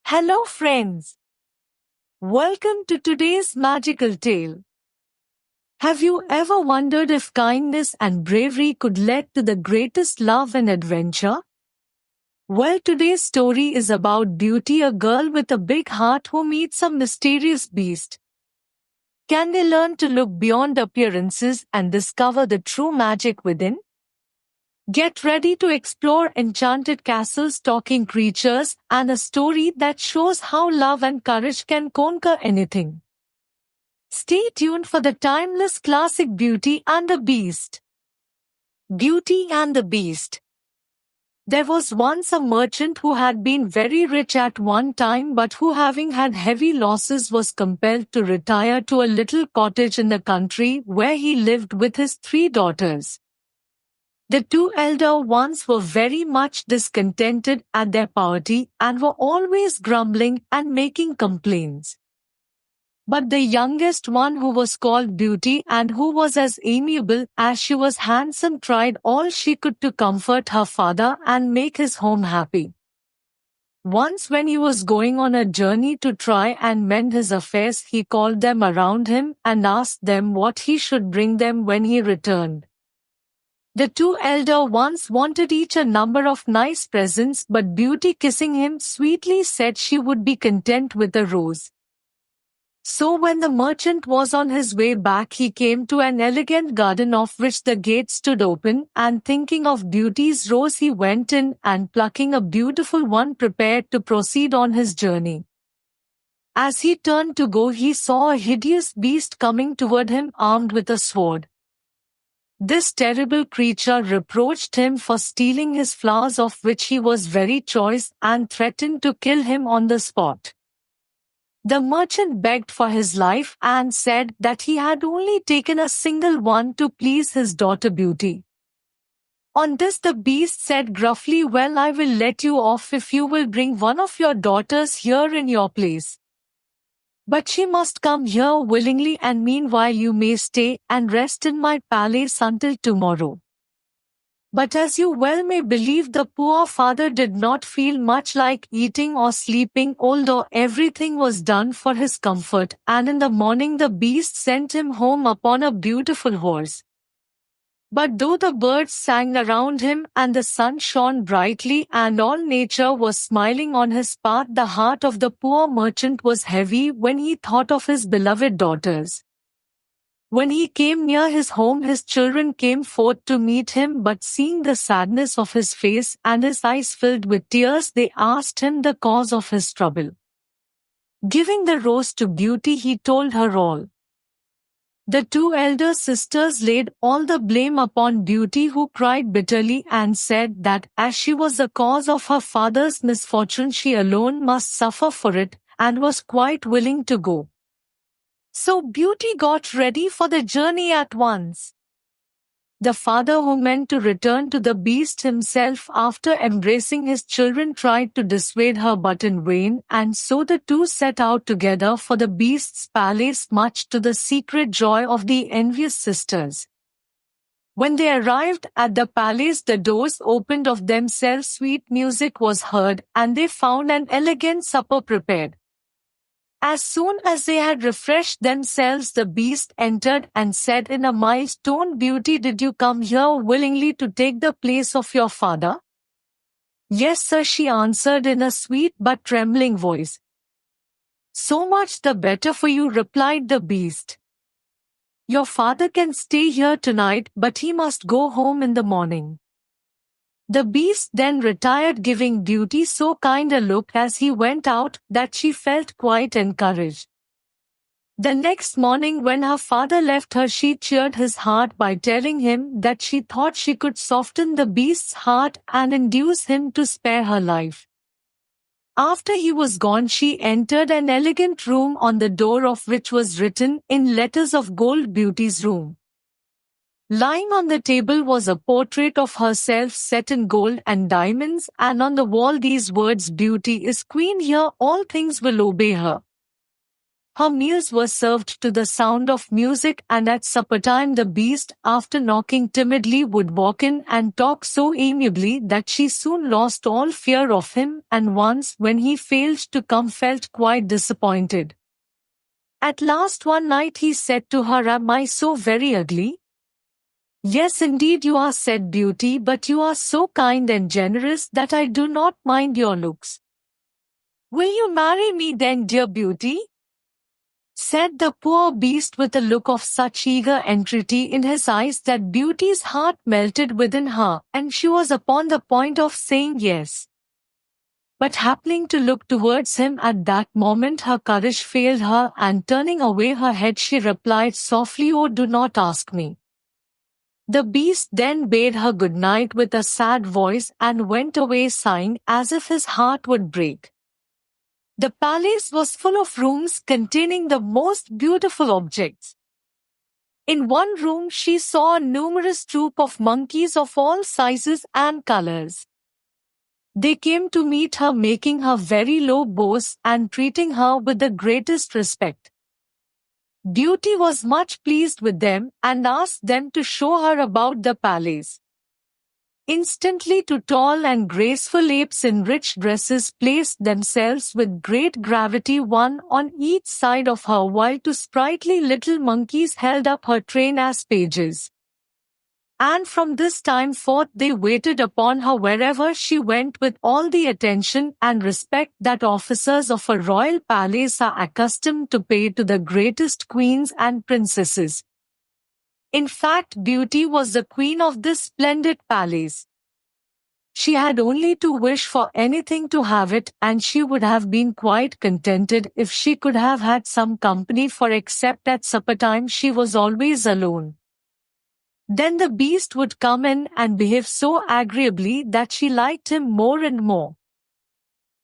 Hello, friends. Welcome to today's magical tale. Have you ever wondered if kindness and bravery could lead to the greatest love and adventure? Well, today's story is about Beauty, a girl with a big heart who meets a mysterious beast. Can they learn to look beyond appearances and discover the true magic within? Get ready to explore enchanted castles, talking creatures, and a story that shows how love and courage can conquer anything. Stay tuned for the timeless classic Beauty and the Beast. Beauty and the Beast. There was once a merchant who had been very rich at one time but who, having had heavy losses, was compelled to retire to a little cottage in the country where he lived with his 3 daughters. The 2 elder ones were very much discontented at their poverty and were always grumbling and making complaints. But the youngest one, who was called Beauty and who was as amiable as she was handsome, tried all she could to comfort her father and make his home happy. Once when he was going on a journey to try and mend his affairs, he called them around him and asked them what he should bring them when he returned. The 2 elder ones wanted each a number of nice presents, but Beauty, kissing him sweetly, said she would be content with a rose. So when the merchant was on his way back, he came to an elegant garden of which the gate stood open, and thinking of Beauty's rose, he went in and, plucking a beautiful one, prepared to proceed on his journey. As he turned to go, he saw a hideous beast coming toward him armed with a sword. This terrible creature reproached him for stealing his flowers, of which he was very choice, and threatened to kill him on the spot. The merchant begged for his life and said that he had only taken a single one to please his daughter Beauty. On this the beast said gruffly, "Well, I will let you off if you will bring one of your daughters here in your place. But she must come here willingly, and meanwhile you may stay and rest in my palace until tomorrow." But as you well may believe, the poor father did not feel much like eating or sleeping, although everything was done for his comfort, and in the morning the beast sent him home upon a beautiful horse. But though the birds sang around him and the sun shone brightly and all nature was smiling on his path, the heart of the poor merchant was heavy when he thought of his beloved daughters. When he came near his home, his children came forth to meet him, but seeing the sadness of his face and his eyes filled with tears, they asked him the cause of his trouble. Giving the rose to Beauty, he told her all. The 2 elder sisters laid all the blame upon Beauty, who cried bitterly and said that as she was the cause of her father's misfortune, she alone must suffer for it, and was quite willing to go. So Beauty got ready for the journey at once. The father, who meant to return to the beast himself after embracing his children, tried to dissuade her, but in vain, and so the two set out together for the beast's palace, much to the secret joy of the envious sisters. When they arrived at the palace, the doors opened of themselves, sweet music was heard, and they found an elegant supper prepared. As soon as they had refreshed themselves, the beast entered and said in a mild tone, "Beauty, did you come here willingly to take the place of your father?" "Yes, sir," she answered in a sweet but trembling voice. "So much the better for you," replied the beast. "Your father can stay here tonight, but he must go home in the morning." The beast then retired, giving Beauty so kind a look as he went out that she felt quite encouraged. The next morning when her father left her, she cheered his heart by telling him that she thought she could soften the beast's heart and induce him to spare her life. After he was gone, she entered an elegant room, on the door of which was written in letters of gold, "Beauty's room." Lying on the table was a portrait of herself set in gold and diamonds, and on the wall these words, "Beauty is queen here, all things will obey her." Her meals were served to the sound of music, and at supper time the beast, after knocking timidly, would walk in and talk so amiably that she soon lost all fear of him, and once when he failed to come felt quite disappointed. At last one night he said to her, "Am I so very ugly?" "Yes, indeed you are," said Beauty, "but you are so kind and generous that I do not mind your looks." "Will you marry me then, dear Beauty?" said the poor beast with a look of such eager entreaty in his eyes that Beauty's heart melted within her, and she was upon the point of saying yes. But happening to look towards him at that moment, her courage failed her, and turning away her head she replied softly, "Oh, do not ask me." The beast then bade her good night with a sad voice and went away sighing as if his heart would break. The palace was full of rooms containing the most beautiful objects. In one room she saw a numerous troop of monkeys of all sizes and colors. They came to meet her, making her very low bows and treating her with the greatest respect. Beauty was much pleased with them and asked them to show her about the palace. Instantly two tall and graceful apes in rich dresses placed themselves with great gravity one on each side of her, while two sprightly little monkeys held up her train as pages. And from this time forth they waited upon her wherever she went with all the attention and respect that officers of a royal palace are accustomed to pay to the greatest queens and princesses. In fact, Beauty was the queen of this splendid palace. She had only to wish for anything to have it, and she would have been quite contented if she could have had some company, for except at supper time she was always alone. Then the beast would come in and behave so agreeably that she liked him more and more.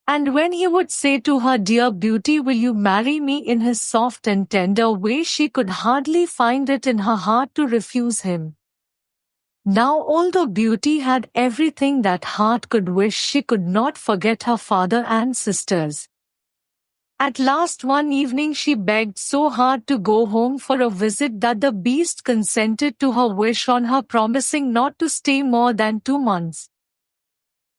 And when he would say to her, "Dear Beauty, will you marry me?" in his soft and tender way, she could hardly find it in her heart to refuse him. Now, although Beauty had everything that heart could wish, she could not forget her father and sisters. At last one evening she begged so hard to go home for a visit that the beast consented to her wish on her promising not to stay more than 2 months.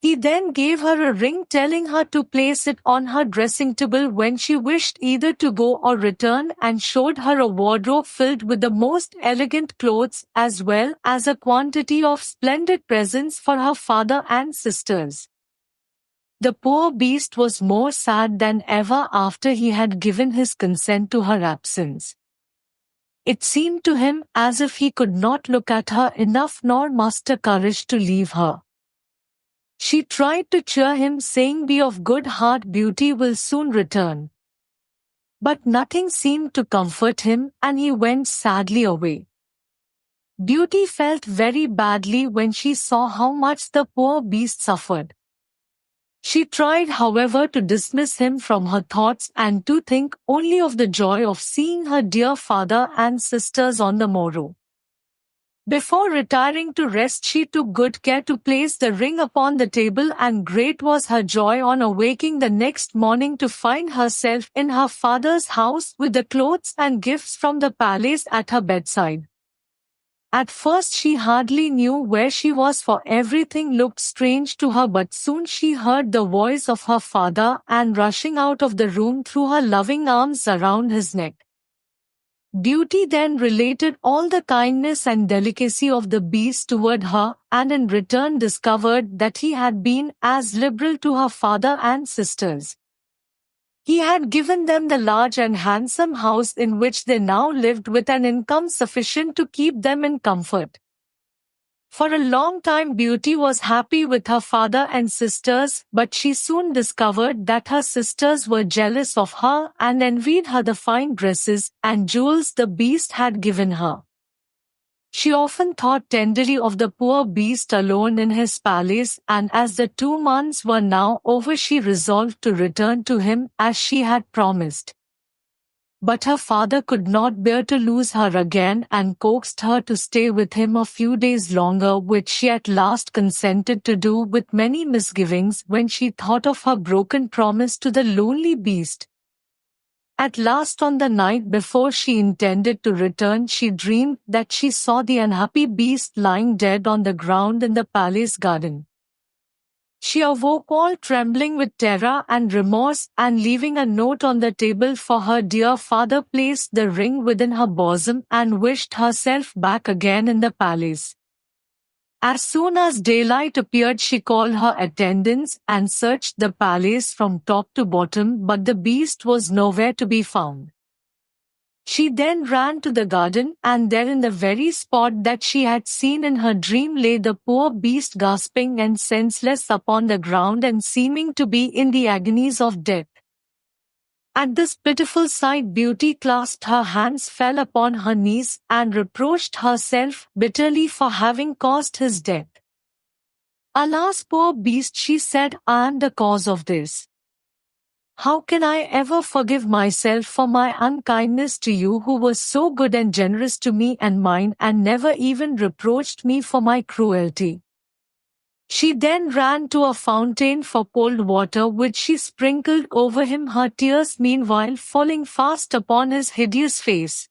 He then gave her a ring, telling her to place it on her dressing table when she wished either to go or return, and showed her a wardrobe filled with the most elegant clothes as well as a quantity of splendid presents for her father and sisters. The poor beast was more sad than ever after he had given his consent to her absence. It seemed to him as if he could not look at her enough nor muster courage to leave her. She tried to cheer him, saying, "Be of good heart, Beauty will soon return." But nothing seemed to comfort him, and he went sadly away. Beauty felt very badly when she saw how much the poor beast suffered. She tried, however, to dismiss him from her thoughts and to think only of the joy of seeing her dear father and sisters on the morrow. Before retiring to rest, she took good care to place the ring upon the table, and great was her joy on awaking the next morning to find herself in her father's house with the clothes and gifts from the palace at her bedside. At first she hardly knew where she was, for everything looked strange to her, but soon she heard the voice of her father, and rushing out of the room threw her loving arms around his neck. Beauty then related all the kindness and delicacy of the beast toward her, and in return discovered that he had been as liberal to her father and sisters. He had given them the large and handsome house in which they now lived, with an income sufficient to keep them in comfort. For a long time Beauty was happy with her father and sisters, but she soon discovered that her sisters were jealous of her and envied her the fine dresses and jewels the beast had given her. She often thought tenderly of the poor beast alone in his palace, and as the 2 months were now over, she resolved to return to him as she had promised. But her father could not bear to lose her again and coaxed her to stay with him a few days longer, which she at last consented to do with many misgivings when she thought of her broken promise to the lonely beast. At last, on the night before she intended to return, she dreamed that she saw the unhappy beast lying dead on the ground in the palace garden. She awoke all trembling with terror and remorse, and leaving a note on the table for her dear father, placed the ring within her bosom and wished herself back again in the palace. As soon as daylight appeared, she called her attendants and searched the palace from top to bottom, but the beast was nowhere to be found. She then ran to the garden, and there, in the very spot that she had seen in her dream, lay the poor beast, gasping and senseless upon the ground and seeming to be in the agonies of death. At this pitiful sight, Beauty clasped her hands, fell upon her knees, and reproached herself bitterly for having caused his death. "Alas, poor beast," she said, "I am the cause of this. How can I ever forgive myself for my unkindness to you, who was so good and generous to me and mine, and never even reproached me for my cruelty?" She then ran to a fountain for cold water, which she sprinkled over him, her tears meanwhile falling fast upon his hideous face.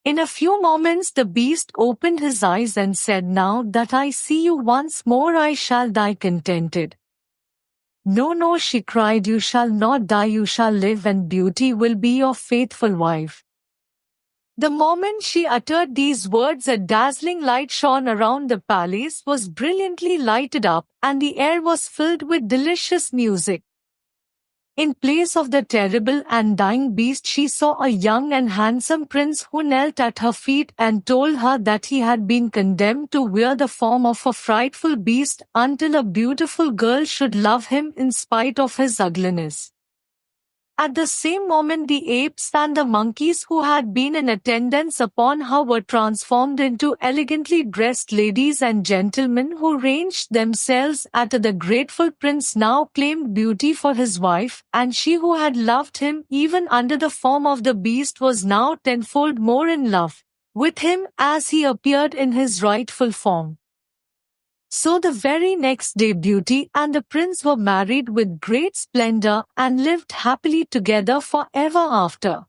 In a few moments the beast opened his eyes and said, "Now that I see you once more, I shall die contented." "No, no," she cried, "you shall not die, you shall live, and Beauty will be your faithful wife." The moment she uttered these words, a dazzling light shone around. The palace was brilliantly lighted up, and the air was filled with delicious music. In place of the terrible and dying beast, she saw a young and handsome prince, who knelt at her feet and told her that he had been condemned to wear the form of a frightful beast until a beautiful girl should love him in spite of his ugliness. At the same moment, the apes and the monkeys who had been in attendance upon her were transformed into elegantly dressed ladies and gentlemen, who ranged themselves at her. The grateful prince now claimed Beauty for his wife, and she who had loved him even under the form of the beast was now tenfold more in love with him as he appeared in his rightful form. So the very next day, Beauty and the prince were married with great splendor and lived happily together forever after.